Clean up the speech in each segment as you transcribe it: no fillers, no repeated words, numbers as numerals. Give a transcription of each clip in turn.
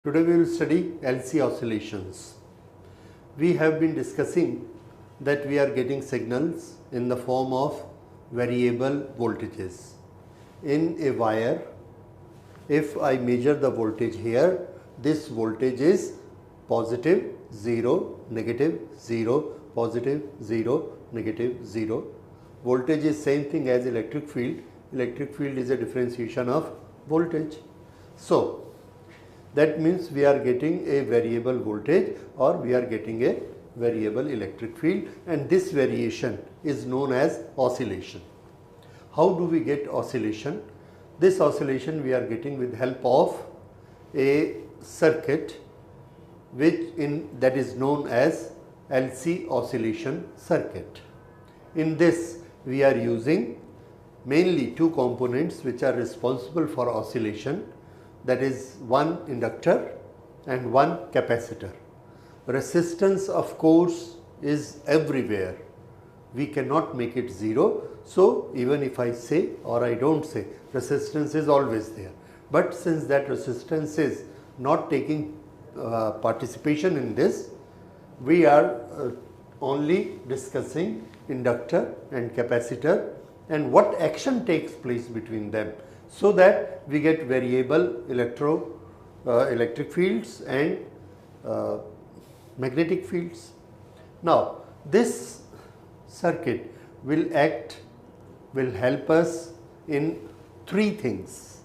Today we will study LC oscillations. We have been discussing that we are getting signals in the form of variable voltages. In a wire, if I measure the voltage here, this voltage is positive 0, negative 0, positive 0, negative 0. Voltage is same thing as electric field. Electric field is a differentiation of voltage. So, that means we are getting a variable voltage or we are getting a variable electric field, and this variation is known as oscillation. How do we get oscillation? This oscillation we are getting with help of a circuit that is known as LC oscillation circuit. In this we are using mainly two components which are responsible for oscillation, that is one inductor and one capacitor. Resistance of course is everywhere. We cannot make it zero. So, even if I say or I don't say, resistance is always there. But since that resistance is not taking participation in this, we are only discussing inductor and capacitor and what action takes place between them, so that we get variable electric fields and magnetic fields. Now, this circuit will help us in three things.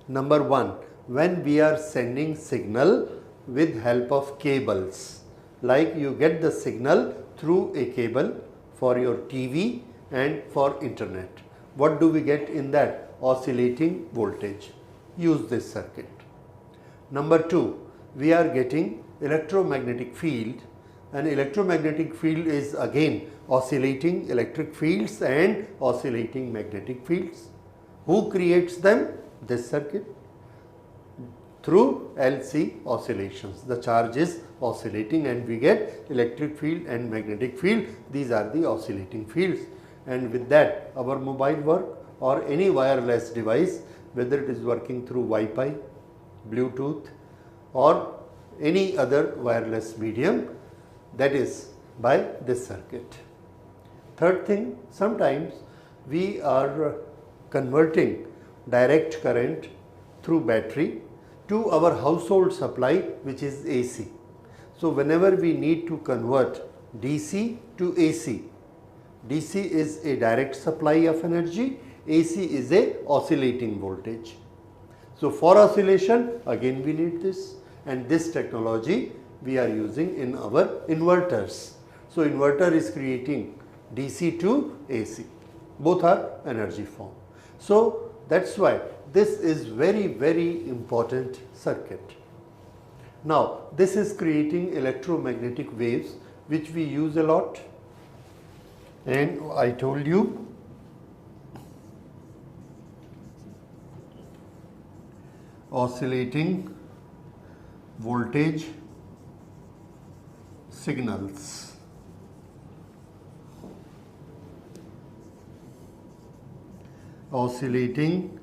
Number one, when we are sending signal with help of cables, like you get the signal through a cable for your TV and for internet. What do we get in that? Oscillating voltage. Use this circuit. Number two, we are getting electromagnetic field, and electromagnetic field is again oscillating electric fields and oscillating magnetic fields. Who creates them? This circuit. Through LC oscillations, the charge is oscillating and we get electric field and magnetic field. These are the oscillating fields, and with that our mobile work or any wireless device, whether it is working through Wi-Fi, Bluetooth or any other wireless medium, that is by this circuit. Third thing, sometimes we are converting direct current through battery to our household supply, which is AC. So, whenever we need to convert DC to AC, DC is a direct supply of energy, AC is a oscillating voltage. So, for oscillation again we need this, and this technology we are using in our inverters. So, inverter is creating DC to AC, both are energy form. So, that is why this is very important circuit. Now, this is creating electromagnetic waves which we use a lot, and I told you oscillating voltage signals. Oscillating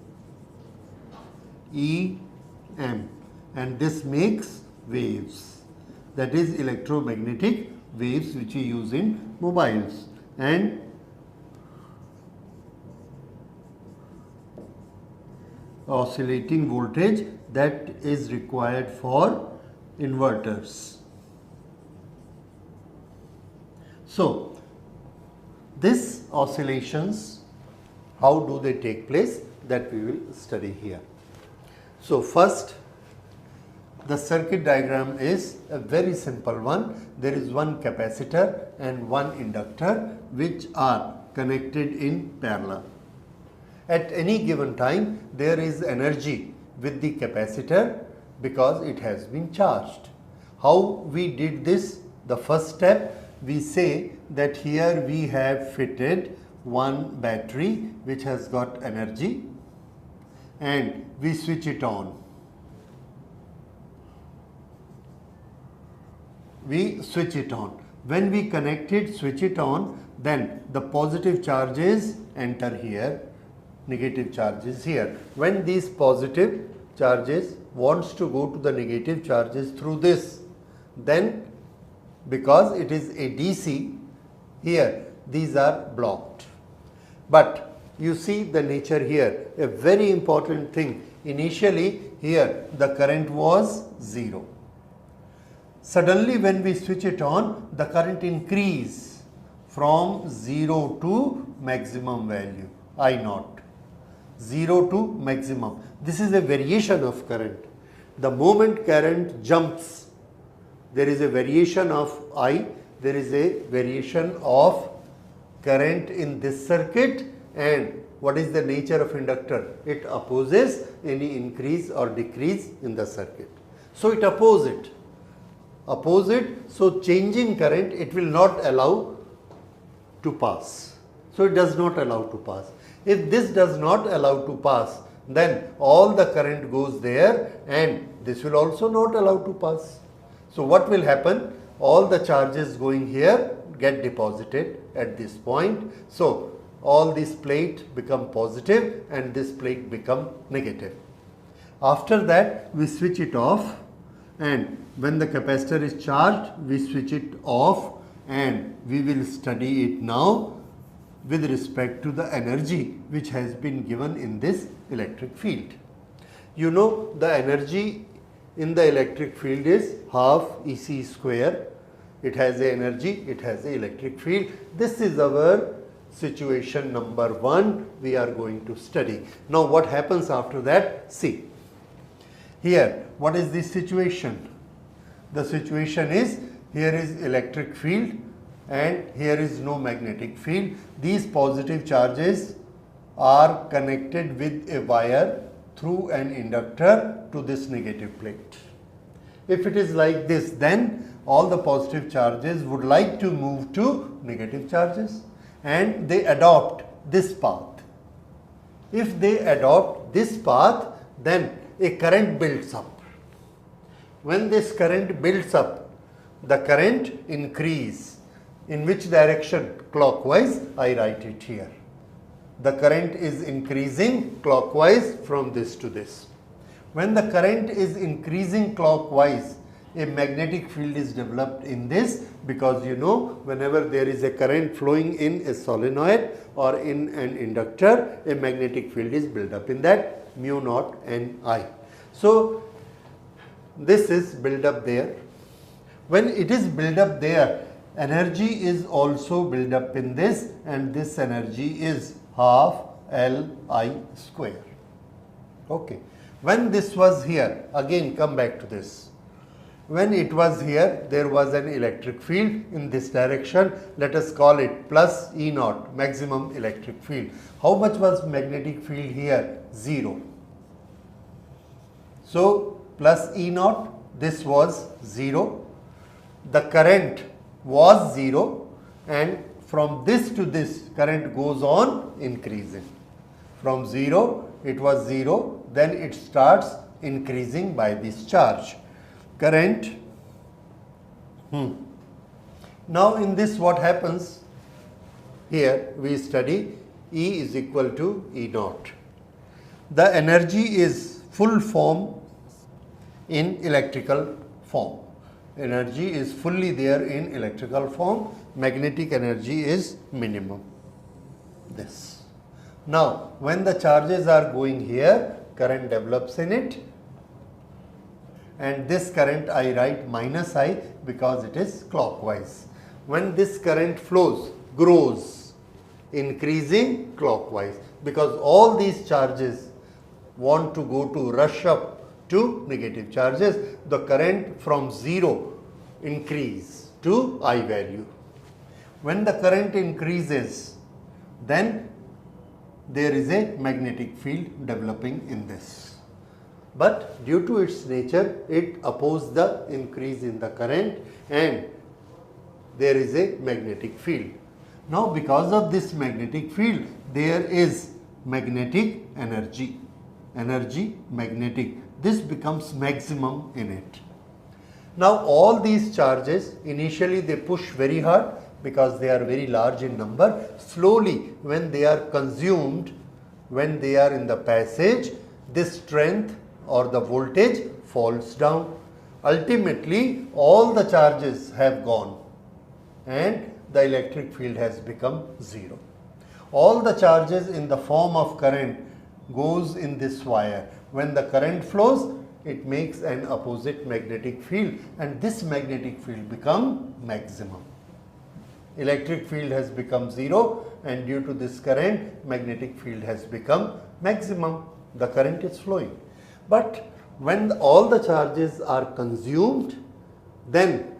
EM, and this makes waves, that is electromagnetic waves which we use in mobiles, and oscillating voltage that is required for inverters. So, these oscillations, how do they take place, that we will study here. So, first, the circuit diagram is a very simple one. There is one capacitor and one inductor which are connected in parallel. At any given time, there is energy with the capacitor because it has been charged. How we did this? The first step, we say that here we have fitted one battery which has got energy, and we switch it on. We switch it on. When we connect it, switch it on, then the positive charges enter here, negative charges here. When these positive charges wants to go to the negative charges through this, then because it is a DC, here these are blocked. But you see the nature here, a very important thing. Initially here the current was 0. Suddenly when we switch it on, the current increase from 0 to maximum value, I naught. 0 to maximum. This is a variation of current. The moment current jumps, there is a variation of I, there is a variation of current in this circuit, and what is the nature of inductor? It opposes any increase or decrease in the circuit. So it opposes it, so changing current it will not allow to pass. So it does not allow to pass. If this does not allow to pass, then all the current goes there and this will also not allow to pass. So what will happen? All the charges going here get deposited at this point. So all this plate become positive and this plate become negative. After that we switch it off, and when the capacitor is charged we switch it off, and we will study it now with respect to the energy which has been given in this electric field. You know the energy in the electric field is half EC square. It has a energy, it has a electric field. This is our situation number 1 we are going to study. Now what happens after that? See, here what is the situation? The situation is, here is electric field and here is no magnetic field. These positive charges are connected with a wire through an inductor to this negative plate. If it is like this, then all the positive charges would like to move to negative charges and they adopt this path. If they adopt this path, then a current builds up. When this current builds up, the current increase. In which direction? Clockwise. I write it here. The current is increasing clockwise from this to this. When the current is increasing clockwise, a magnetic field is developed in this, because you know whenever there is a current flowing in a solenoid or in an inductor, a magnetic field is built up in that, mu naught and I. So this is built up there. When it is built up there, energy is also built up in this, and this energy is half Li square. Okay. When this was here, again come back to this. When it was here, there was an electric field in this direction. Let us call it plus E naught, maximum electric field. How much was magnetic field here? 0. So plus E naught, this was 0. The current was 0, and from this to this current goes on increasing. From 0, it was 0, then it starts increasing by this charge. Current. Now in this what happens? Here we study E is equal to E naught. The energy is full form in electrical form. Energy is fully there in electrical form. Magnetic energy is minimum. This. Now when the charges are going here, current develops in it, and this current I write minus I because it is clockwise. When this current flows, grows, increasing clockwise, because all these charges want to go to rush up to negative charges, the current from 0 increase to I value. When the current increases, then there is a magnetic field developing in this. But due to its nature, it opposes the increase in the current and there is a magnetic field. Now because of this magnetic field, there is magnetic energy. Energy, magnetic. This becomes maximum in it. Now all these charges, initially they push very hard because they are very large in number. Slowly when they are consumed, when they are in the passage, this strength or the voltage falls down. Ultimately, all the charges have gone and the electric field has become zero. All the charges in the form of current goes in this wire. When the current flows, it makes an opposite magnetic field and this magnetic field become maximum. Electric field has become zero and due to this current, magnetic field has become maximum. The current is flowing. But when all the charges are consumed, then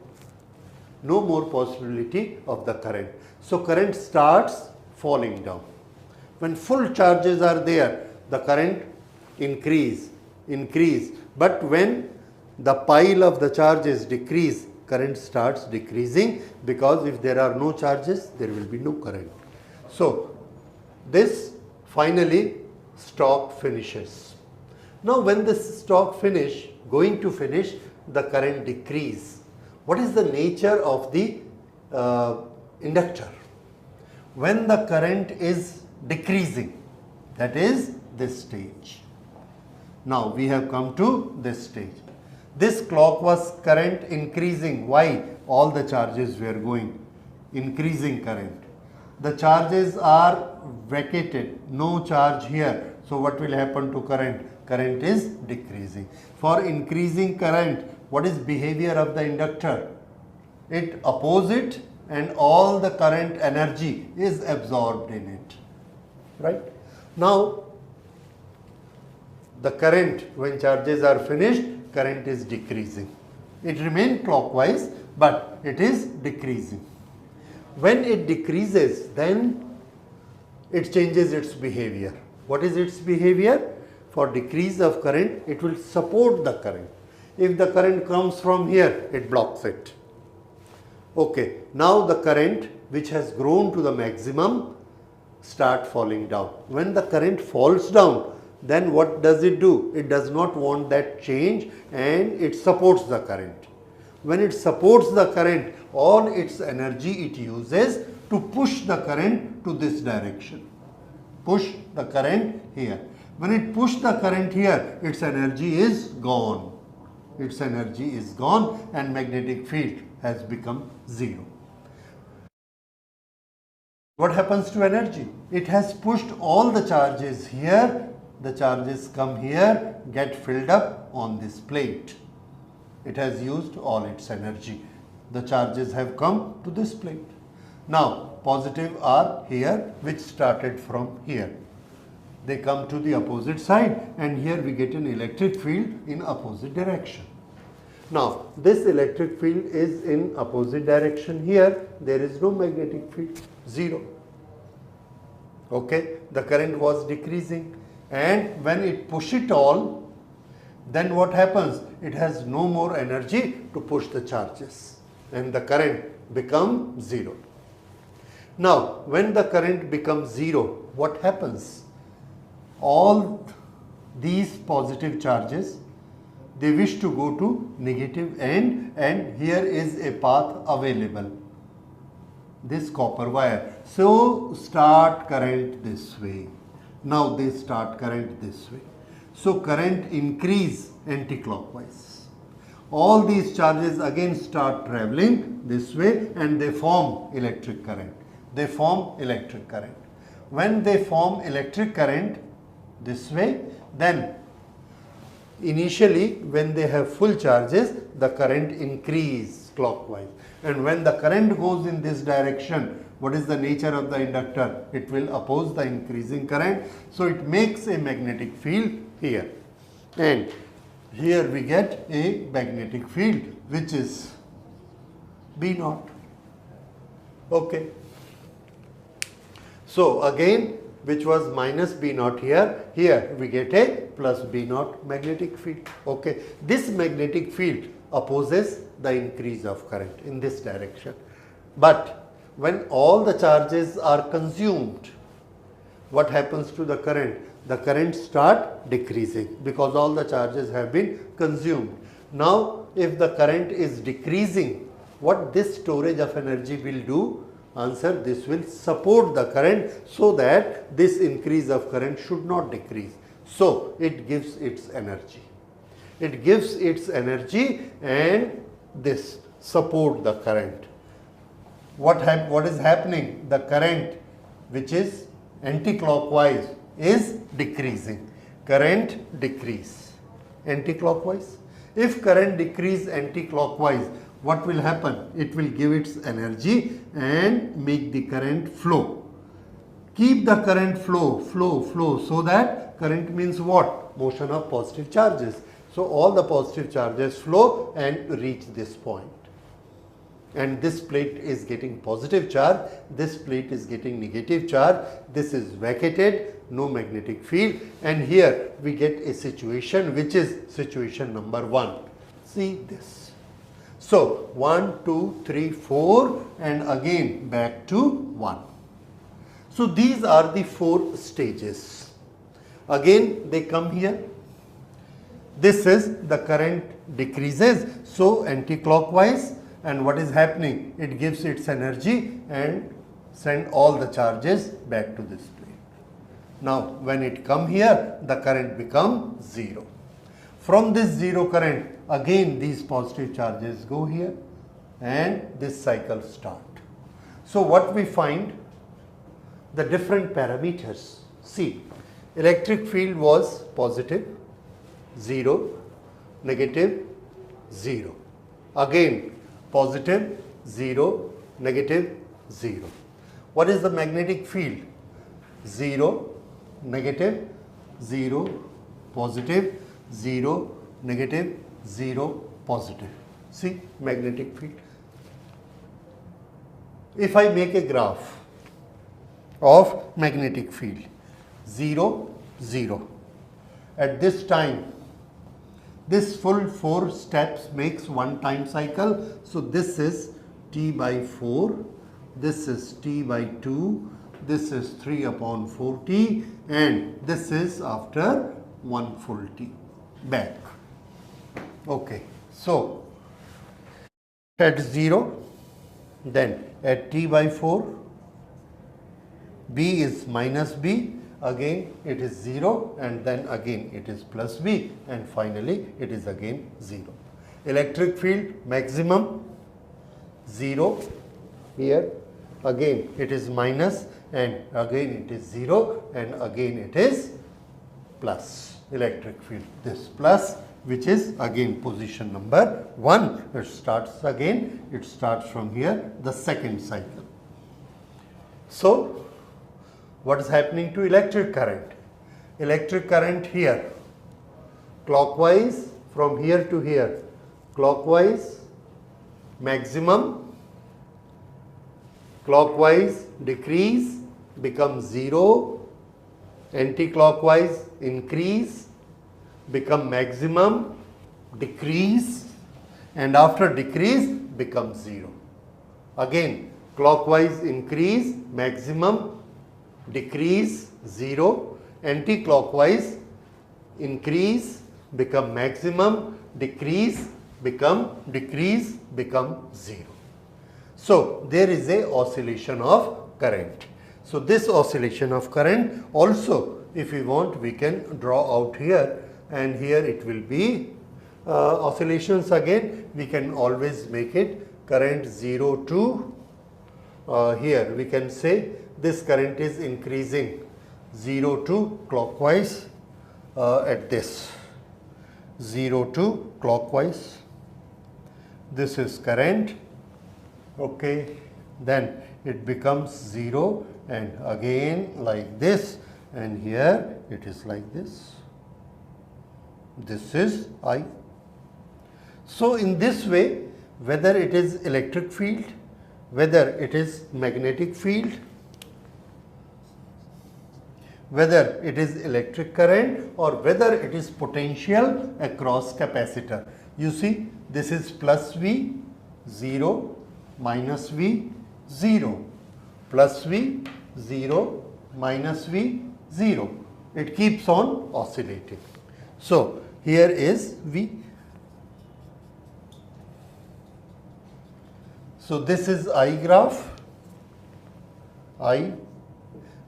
no more possibility of the current. So current starts falling down. When full charges are there, the current increase. But when the pile of the charges decrease, current starts decreasing, because if there are no charges, there will be no current. So this finally stock finishes. Now when this stock going to finish, the current decrease. What is the nature of the inductor? When the current is decreasing, that is this stage. Now we have come to this stage. This clockwise current increasing. Why? All the charges were going. Increasing current. The charges are vacated. No charge here. So what will happen to current? Current is decreasing. For increasing current, what is behavior of the inductor? It opposes it and all the current energy is absorbed in it. Right? Now, the current, when charges are finished, current is decreasing. It remains clockwise, but it is decreasing. When it decreases, then it changes its behavior. What is its behavior? For decrease of current, it will support the current. If the current comes from here, it blocks it. Okay, now the current which has grown to the maximum start falling down. When the current falls down, then what does it do? It does not want that change and it supports the current. When it supports the current, all its energy it uses to push the current to this direction. Push the current here. When it pushes the current here, its energy is gone. Its energy is gone and magnetic field has become zero. What happens to energy? It has pushed all the charges here. The charges come here, get filled up on this plate. It has used all its energy. The charges have come to this plate. Now, positive are here, which started from here. They come to the opposite side and here we get an electric field in opposite direction. Now, this electric field is in opposite direction here. There is no magnetic field, zero. Okay, the current was decreasing. And when it pushes it all, then what happens? It has no more energy to push the charges and the current becomes zero. Now, when the current becomes zero, what happens? All these positive charges, they wish to go to negative end and here is a path available. This copper wire. So, start current this way. Now they start current this way. So current increase anti-clockwise. All these charges again start traveling this way and they form electric current. They form electric current. When they form electric current this way, then initially when they have full charges, the current increase clockwise. And when the current goes in this direction, what is the nature of the inductor? It will oppose the increasing current. So it makes a magnetic field here. And here we get a magnetic field which is B0. Okay. So again, which was minus B0 here, here we get a plus B0 magnetic field. Okay. This magnetic field opposes the increase of current in this direction. But when all the charges are consumed, what happens to the current? The current start decreasing because all the charges have been consumed. Now, if the current is decreasing, what this storage of energy will do? Answer, this will support the current so that this increase of current should not decrease. So, it gives its energy. it gives its energy and this support the current. What is happening? The current which is anti-clockwise is decreasing. Current decrease anti-clockwise. If current decrease anti-clockwise, what will happen? It will give its energy and make the current flow. Keep the current flow, so that current means what? Motion of positive charges. So all the positive charges flow and reach this point. And this plate is getting positive charge, this plate is getting negative charge, this is vacated, no magnetic field, and here we get a situation which is situation number 1. See this. So 1, 2, 3, 4 and again back to 1. So these are the 4 stages. Again they come here. This is the current decreases, so anti-clockwise, and what is happening? It gives its energy and send all the charges back to this plate. Now when it come here, the current become 0. From this 0 current, again these positive charges go here and this cycle start. So what we find? The different parameters. See, electric field was positive, 0, negative, 0. Again positive, 0, negative, 0. What is the magnetic field? 0, negative, 0, positive, 0, negative, 0, positive. See, magnetic field. If I make a graph of magnetic field, 0, 0. At this time, this full 4 steps makes one time cycle. So this is T by 4, this is T by 2, this is 3 upon 4T, and this is after 1 full T back. Okay, so at 0, then at T by 4, B is minus B, again it is 0 and then again it is plus B and finally it is again 0. Electric field maximum 0, here again it is minus and again it is 0 and again it is plus. Electric field, this plus, which is again position number 1. It starts again, it starts from here, the second cycle. So what is happening to electric current? Electric current here, clockwise from here to here, clockwise maximum, clockwise decrease, become 0, anti-clockwise increase, become maximum, decrease, and after decrease become 0. Again clockwise increase, maximum, decrease, 0, anti-clockwise increase, become maximum, decrease, become 0. So there is a oscillation of current. So this oscillation of current also, if we want, we can draw out here, and here it will be oscillations again. We can always make it current 0 to here we can say this current is increasing 0 to clockwise at this 0 to clockwise. This is current, okay, then it becomes 0 and again like this, and here it is like this. This is I. So in this way, whether it is electric field, whether it is magnetic field, whether it is electric current, or whether it is potential across capacitor. You see, this is plus V, 0, minus V, 0, plus V, 0, minus V, 0. It keeps on oscillating. So here is V. So this is I graph, I,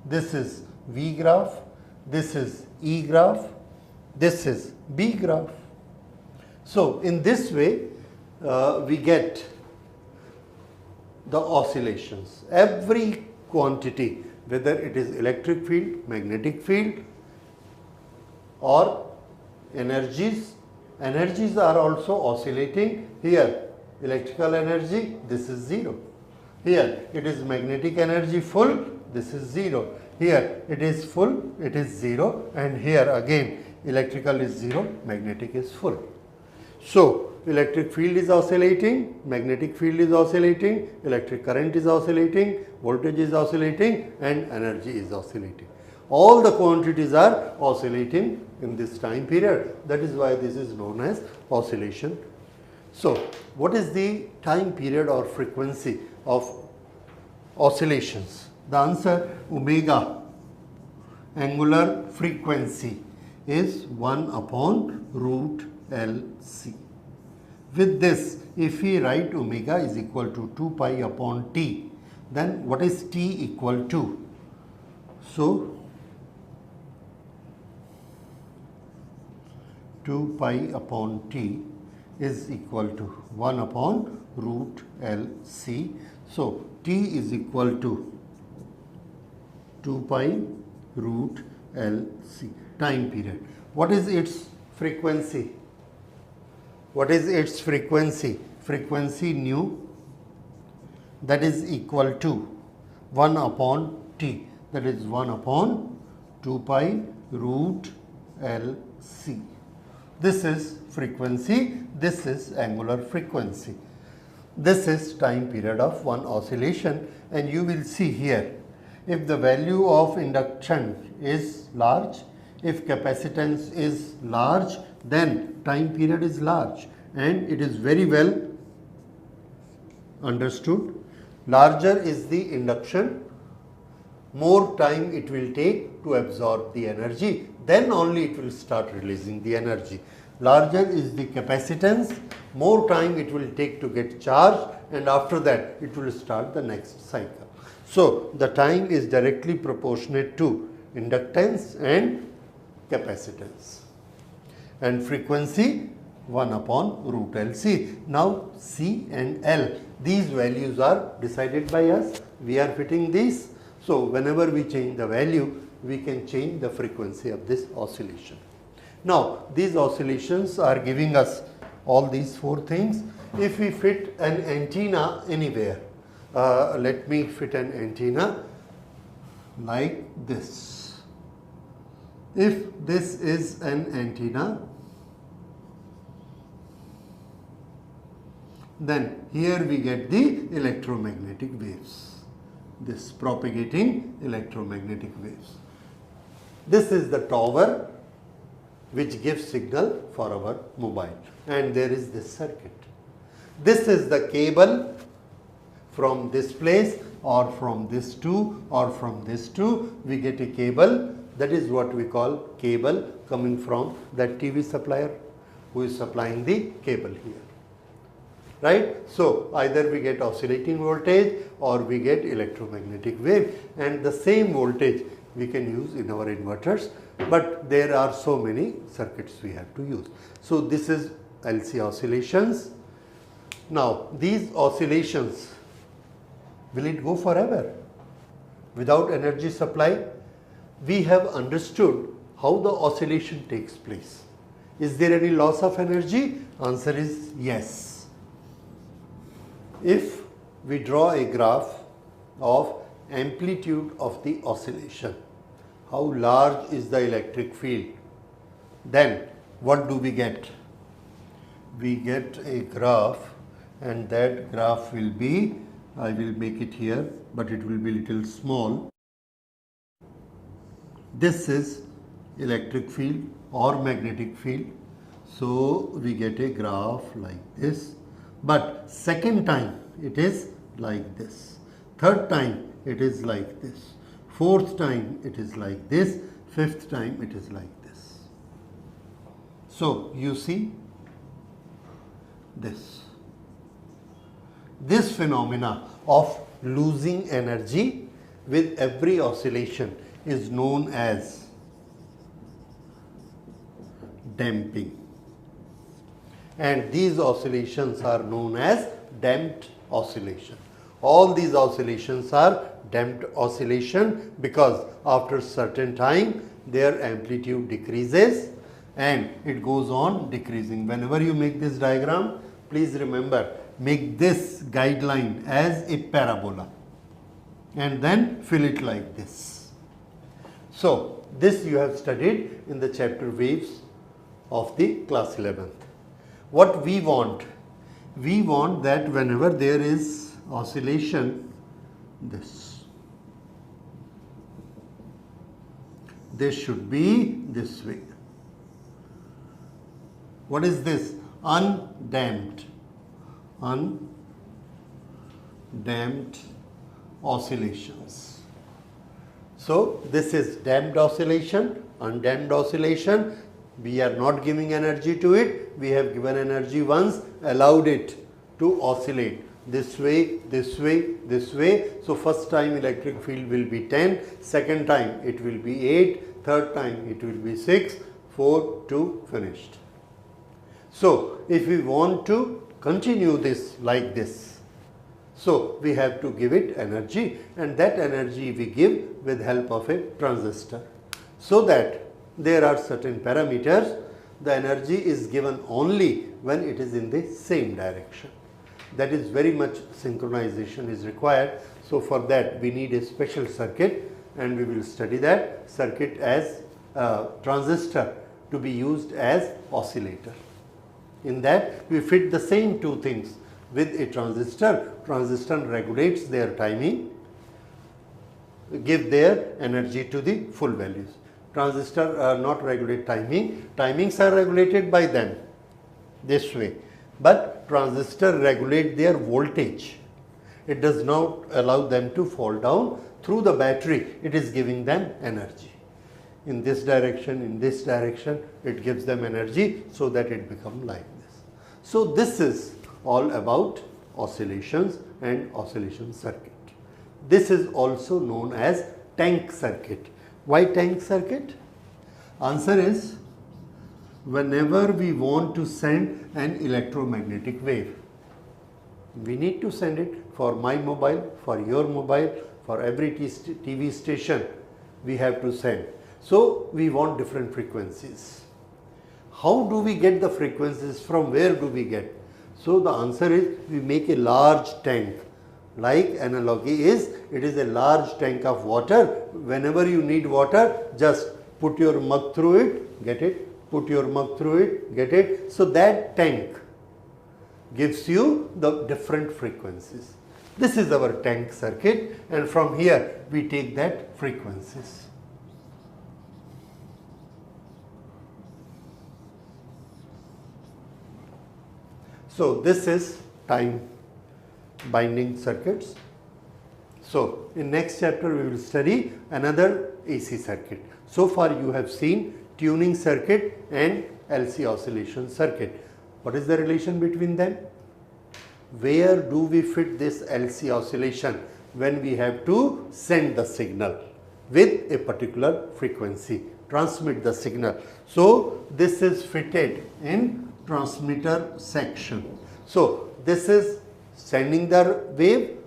this is V graph, this is E graph, this is B graph. So in this way we get the oscillations. Every quantity, whether it is electric field, magnetic field or energies are also oscillating. Here electrical energy, this is 0. Here it is magnetic energy full, this is 0. Here it is full, it is 0, and here again electrical is 0, magnetic is full. So electric field is oscillating, magnetic field is oscillating, electric current is oscillating, voltage is oscillating, and energy is oscillating. All the quantities are oscillating in this time period. That is why this is known as oscillation. So what is the time period or frequency of oscillations? The answer, omega, angular frequency, is 1 upon root LC. With this, if we write omega is equal to 2 pi upon t, then what is t equal to? So 2 pi upon t is equal to 1 upon root LC. So t is equal to 2 pi root LC, time period. What is its frequency? What is its frequency? Frequency nu, that is equal to 1 upon t, that is 1 upon 2 pi root LC. This is frequency, this is angular frequency. This is time period of one oscillation, and you will see here, if the value of induction is large, if capacitance is large, then time period is large, and it is very well understood. Larger is the induction, more time it will take to absorb the energy, then only it will start releasing the energy. Larger is the capacitance, more time it will take to get charged, and after that it will start the next cycle. So the time is directly proportionate to inductance and capacitance, and frequency 1 upon root LC. Now C and L, these values are decided by us, we are fitting these. So whenever we change the value, we can change the frequency of this oscillation. Now these oscillations are giving us all these four things. If we fit an antenna anywhere, let me fit an antenna like this. If this is an antenna, then here we get the electromagnetic waves, this propagating electromagnetic waves. This is the tower which gives signal for our mobile, and there is this circuit. This is the cable from this place, or from this to, or from this to, we get a cable. That is what we call cable, coming from that TV supplier who is supplying the cable here, right? So either we get oscillating voltage or we get electromagnetic wave, and the same voltage we can use in our inverters, but there are so many circuits we have to use. So this is LC oscillations. Now these oscillations, will it go forever without energy supply? We have understood how the oscillation takes place. Is there any loss of energy? Answer is yes. If we draw a graph of amplitude of the oscillation, how large is the electric field, then what do we get? We get a graph, and that graph will be, I will make it here, but it will be little small. This is electric field or magnetic field. So we get a graph like this, but second time it is like this, third time it is like this, fourth time it is like this, fifth time it is like this. So you see this phenomena of losing energy with every oscillation is known as damping. and these oscillations are known as damped oscillation. All these oscillations are damped oscillation because after certain time their amplitude decreases and it goes on decreasing. Whenever you make this diagram, please remember, make this guideline as a parabola and then fill it like this. So this you have studied in the chapter waves of the class 11th. What we want that whenever there is oscillation, this should be this way. What is this? Undamped oscillations. So this is damped oscillation, undamped oscillation. We are not giving energy to it. We have given energy once, allowed it to oscillate this way, this way, this way. So first time electric field will be 10, second time it will be 8, third time it will be 6, 4, 2, finished. So if we want to continue this like this, so we have to give it energy, and that energy we give with help of a transistor, so that there are certain parameters. The energy is given only when it is in the same direction. That is very much synchronization is required. So for that we need a special circuit, and we will study that circuit as a transistor to be used as oscillator. In that we fit the same two things with a transistor. Transistor regulates their timing, give their energy to the full values. Transistor not regulate timing. Timings are regulated by them this way, but transistor regulate their voltage. It does not allow them to fall down. Through the battery it is giving them energy. In this direction, it gives them energy so that it becomes like this. So this is all about oscillations and oscillation circuit. This is also known as tank circuit. Why tank circuit? Answer is, whenever we want to send an electromagnetic wave, we need to send it for my mobile, for your mobile, for every TV station we have to send. So we want different frequencies. How do we get the frequencies? From where do we get? So the answer is, we make a large tank. Like analogy is, it is a large tank of water. Whenever you need water, just put your mug through it, get it, put your mug through it, get it. So that tank gives you the different frequencies. This is our tank circuit, and from here we take that frequencies. So this is time binding circuits. So in next chapter we will study another AC circuit. So far you have seen tuning circuit and LC oscillation circuit. What is the relation between them? Where do we fit this LC oscillation? When we have to send the signal with a particular frequency, transmit the signal. So this is fitted in transmitter section. So this is sending the wave,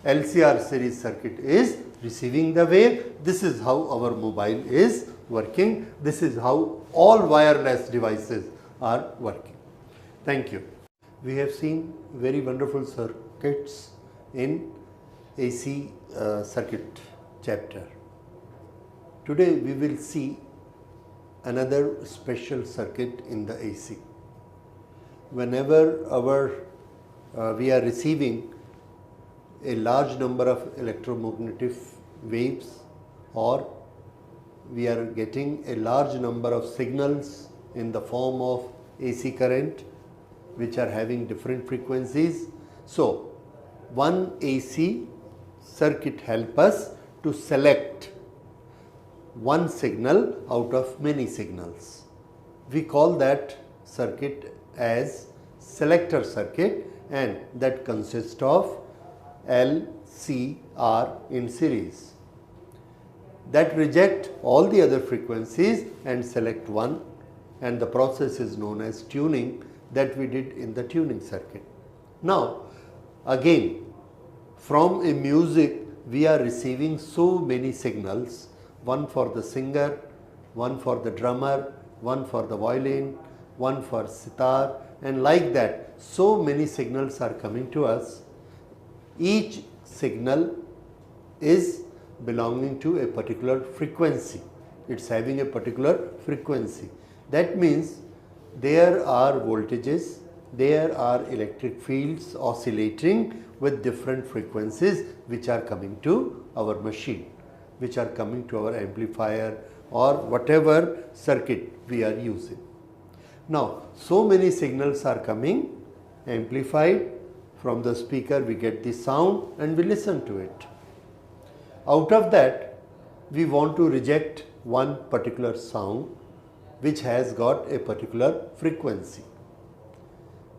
LCR series circuit is receiving the wave. This is how our mobile is working. This is how all wireless devices are working. Thank you. We have seen very wonderful circuits in AC circuit chapter. Today we will see another special circuit in the AC. Whenever we are receiving a large number of electromagnetic waves, or we are getting a large number of signals in the form of AC current which are having different frequencies. So one AC circuit helps us to select one signal out of many signals. We call that circuit as selector circuit, and that consists of L, C, R in series that reject all the other frequencies and select one, and the process is known as tuning, that we did in the tuning circuit. Now again, from a music we are receiving so many signals, one for the singer, one for the drummer, one for the violin, one for sitar, and like that so many signals are coming to us. Each signal is belonging to a particular frequency, it is having a particular frequency. That means there are voltages, there are electric fields oscillating with different frequencies which are coming to our machine, which are coming to our amplifier or whatever circuit we are using. Now so many signals are coming, amplified, from the speaker we get the sound and we listen to it. Out of that we want to reject one particular sound which has got a particular frequency.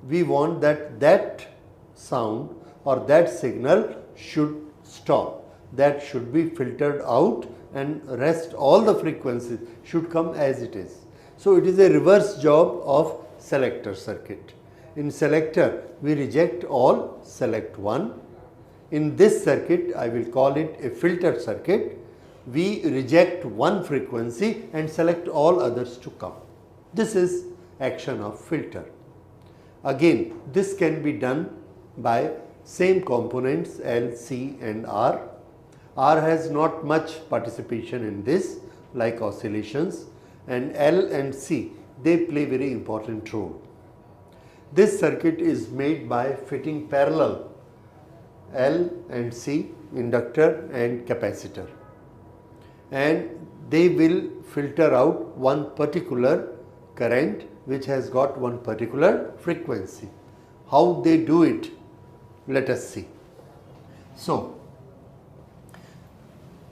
We want that sound or that signal should stop, that should be filtered out, and rest all the frequencies should come as it is. So it is a reverse job of selector circuit. In selector we reject all, select one. In this circuit I will call it a filter circuit. We reject one frequency and select all others to come. This is action of filter. Again, this can be done by same components L, C and R. R has not much participation in this like oscillations, and L and C, they play very important role. This circuit is made by fitting parallel L and C, inductor and capacitor, and they will filter out one particular current which has got one particular frequency. How they do it, let us see. So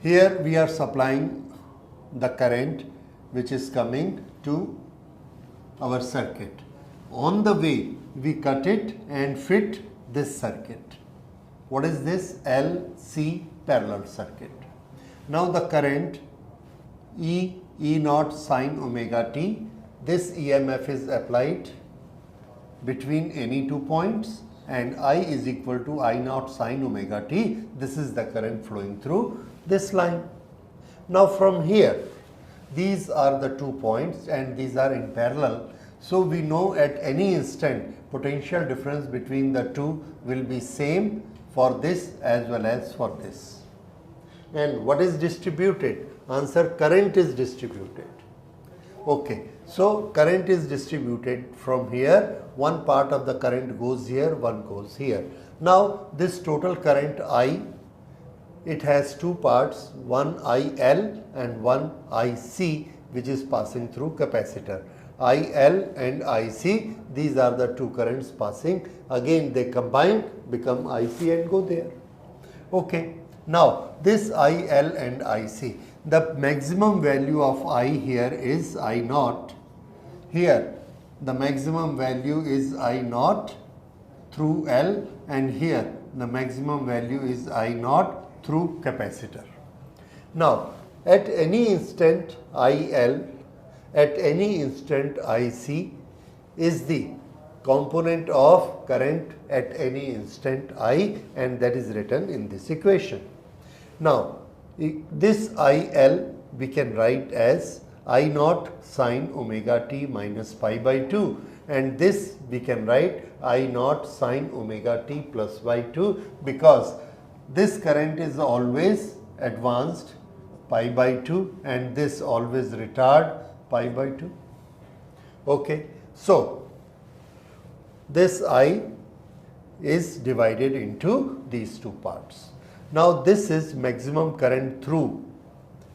here we are supplying the current which is coming to our circuit. On the way we cut it and fit this circuit. What is this? LC parallel circuit. Now the current E naught sine omega t, this EMF is applied between any 2 points, and I is equal to I naught sine omega t. This is the current flowing through this line. Now from here, these are the 2 points and these are in parallel. So we know at any instant potential difference between the two will be same for this as well as for this. And what is distributed? Answer, current is distributed. Okay, so current is distributed from here. One part of the current goes here, one goes here. Now this total current I, it has two parts, one IL and one IC, which is passing through capacitor. IL and IC, these are the two currents passing. Again they combine, become IC and go there. Okay, now this IL and IC, the maximum value of I here is I naught. Here the maximum value is I naught through L, and here the maximum value is I naught through capacitor. Now at any instant IL, at any instant IC is the component of current at any instant I, and that is written in this equation. Now this IL we can write as I naught sine omega t minus pi by 2, and this we can write I naught sine omega t plus by 2, because this current is always advanced pi by 2 and this always retard pi by 2. Okay, so this I is divided into these two parts. Now this is maximum current through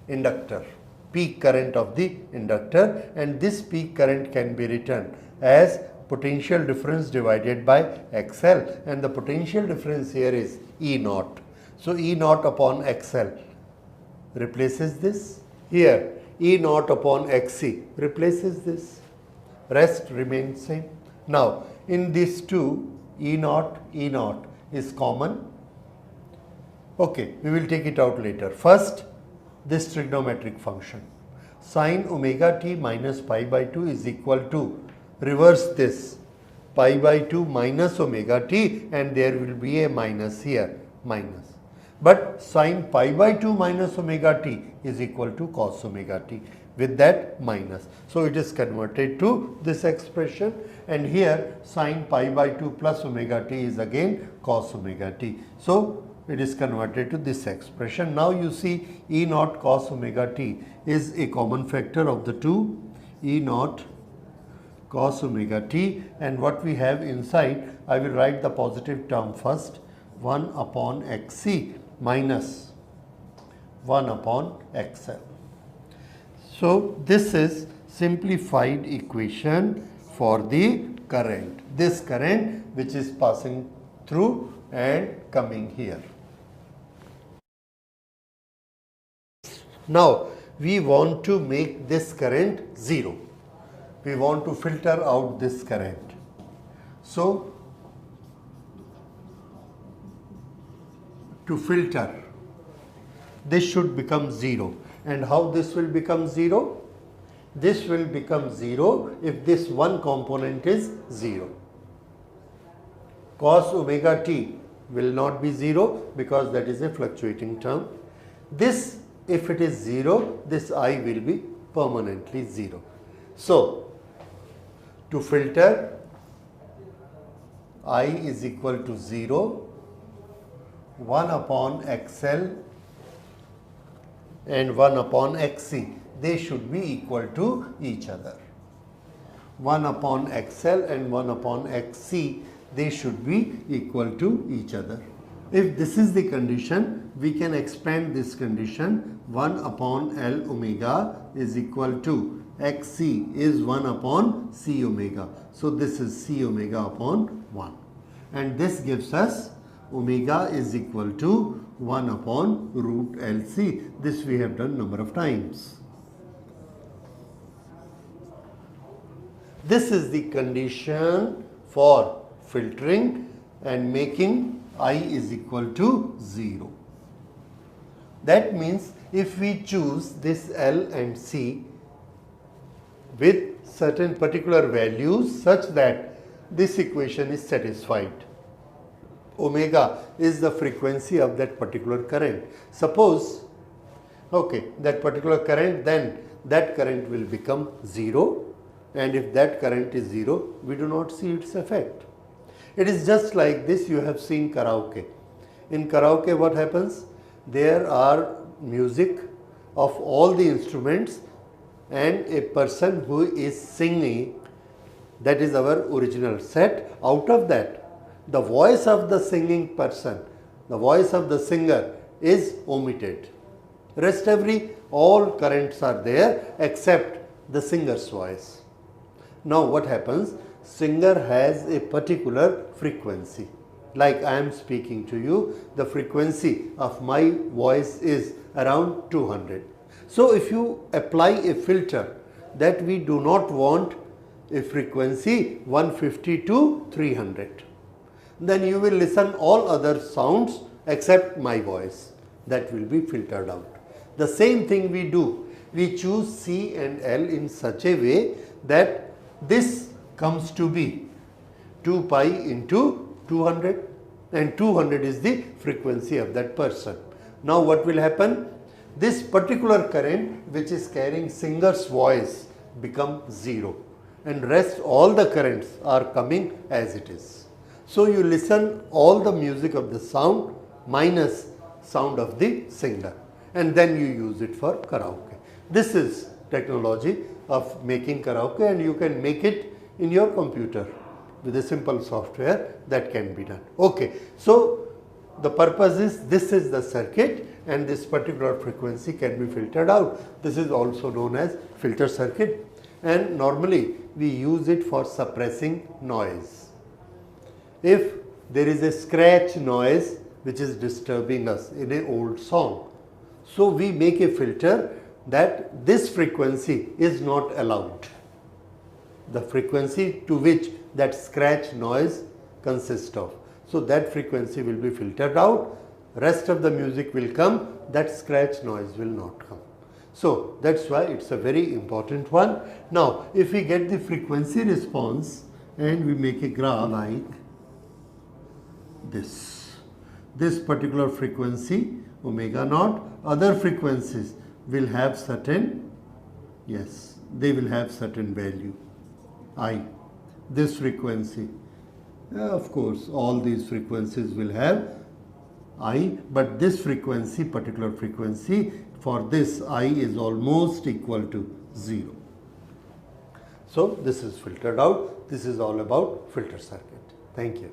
inductor, peak current of the inductor, and this peak current can be written as potential difference divided by XL, and the potential difference here is E naught. So E naught upon XL replaces this. Here E naught upon XC replaces this. Rest remains same. Now in these two, E naught is common. Okay, we will take it out later. First, this trigonometric function sine omega t minus pi by 2 is equal to, reverse this, pi by 2 minus omega t, and there will be a minus here, minus. But sine pi by 2 minus omega t is equal to cos omega t with that minus. So it is converted to this expression, and here sine pi by 2 plus omega t is again cos omega t. So it is converted to this expression. Now you see E naught cos omega t is a common factor of the two, E naught cos omega t, and what we have inside, I will write the positive term first, 1 upon xc minus 1 upon xl. So this is simplified equation for the current, this current which is passing through and coming here. Now we want to make this current 0. We want to filter out this current. So to filter, this should become 0. And how this will become 0? This will become 0 if this one component is 0. Cos omega t will not be 0 because that is a fluctuating term. This, if it is 0, this I will be permanently 0. So to filter, I is equal to 0, 1 upon xl and 1 upon xc. They should be equal to each other. 1 upon xl and 1 upon xc, they should be equal to each other. If this is the condition, we can expand this condition. 1 upon L omega is equal to xc is 1 upon c omega. So this is c omega upon 1. And this gives us omega is equal to 1 upon root LC. This we have done number of times. This is the condition for filtering and making I is equal to 0. That means if we choose this L and C with certain particular values such that this equation is satisfied, omega is the frequency of that particular current. Suppose, okay, that particular current, then that current will become 0, and if that current is 0, we do not see its effect. It is just like this. You have seen karaoke. In karaoke what happens? There are music of all the instruments and a person who is singing, that is our original set. Out of that, the voice of the singing person, the voice of the singer is omitted. Rest all currents are there except the singer's voice. Now what happens? Singer has a particular frequency. Like I am speaking to you, the frequency of my voice is around 200. So if you apply a filter that we do not want a frequency 150 to 300, then you will listen all other sounds except my voice. That will be filtered out. The same thing we do. We choose C and L in such a way that this comes to be 2 pi into 200, and 200 is the frequency of that person. Now what will happen? This particular current which is carrying singer's voice become 0, and rest all the currents are coming as it is. So you listen all the music of the sound minus sound of the singer, and then you use it for karaoke. This is technology of making karaoke, and you can make it in your computer with a simple software that can be done. Okay, so the purpose is, this is the circuit and this particular frequency can be filtered out. This is also known as filter circuit, and normally we use it for suppressing noise. If there is a scratch noise which is disturbing us in an old song, so we make a filter that this frequency is not allowed. The frequency to which that scratch noise consists of. So that frequency will be filtered out, rest of the music will come, that scratch noise will not come. So that's why it's a very important one. Now if we get the frequency response and we make a graph like this. This particular frequency omega naught, other frequencies will have certain, yes, they will have certain value I. This frequency, of course all these frequencies will have I, but this frequency, particular frequency, for this I is almost equal to 0. So this is filtered out. This is all about filter circuit. Thank you.